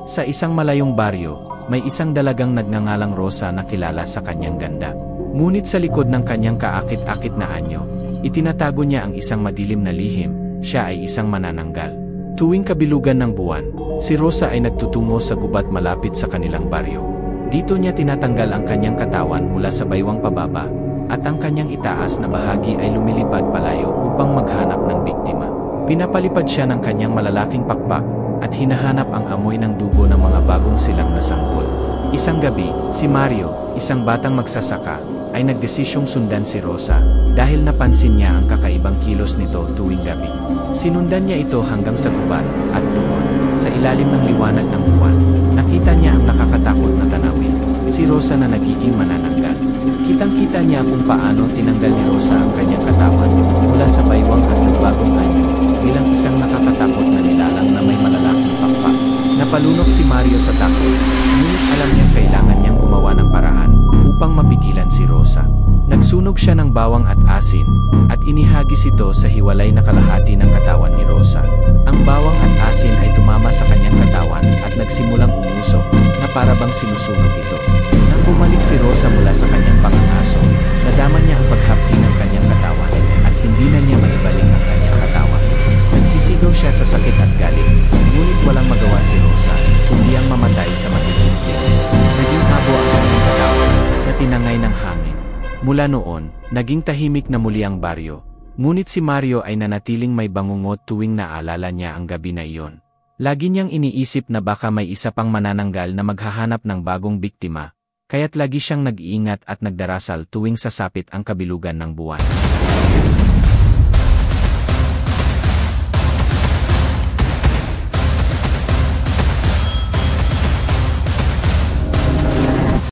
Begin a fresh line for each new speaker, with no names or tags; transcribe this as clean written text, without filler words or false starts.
Sa isang malayong baryo, may isang dalagang nagngangalang Rosa na kilala sa kanyang ganda. Ngunit sa likod ng kanyang kaakit-akit na anyo, itinatago niya ang isang madilim na lihim, siya ay isang manananggal. Tuwing kabilugan ng buwan, si Rosa ay nagtutungo sa gubat malapit sa kanilang baryo. Dito niya tinatanggal ang kanyang katawan mula sa baywang pababa, at ang kanyang itaas na bahagi ay lumilipad palayo upang maghanap ng biktima. Pinapalipad siya ng kanyang malalaking pakpak, at hinahanap ang amoy ng dugo ng mga bagong silang na sanggol. Isang gabi, si Mario, isang batang magsasaka, ay nagdesisyong sundan si Rosa dahil napansin niya ang kakaibang kilos nito tuwing gabi. Sinundan niya ito hanggang sa gubat at doon, sa ilalim ng liwanag ng buwan, nakita niya ang nakakatakot na tanawin, si Rosa na nagiging manananggal. Kitang-kita niya kung paano tinanggal ni Rosa ang kanyang katawan mula sa baywang at nagbagong anyo bilang isang nakakatakot na nilalang na may malalaking pakpak. Napalunok si Mario sa takot, ngunit alam niyang kailangan niyang gumawa ng paraan upang mapigilan si Rosa. Nagsunog siya ng bawang at asin, at inihagis ito sa hiwalay na kalahati ng katawan ni Rosa. Ang bawang at asin ay tumama sa kanyang katawan at nagsimulang umusok, na para bang sinusunog ito. Nang bumalik si Rosa mula sa kanyang pangangaso, nadama niya ang paghapdi ng kanyang katawan, at hindi na niya maibalik ang kanyang katawan. Nagsisigaw siya sa sakit at galit, ngunit walang magawa si Rosa, kundi ang mamatay sa matinding kilig. Naging habo ang kanyang katawan, na tinangay ng hangin. Mula noon, naging tahimik na muli ang baryo, ngunit si Mario ay nanatiling may bangungot tuwing naalala niya ang gabi na iyon. Lagi niyang iniisip na baka may isa pang manananggal na maghahanap ng bagong biktima, kaya't lagi siyang nag-iingat at nagdarasal tuwing sasapit ang kabilugan ng buwan.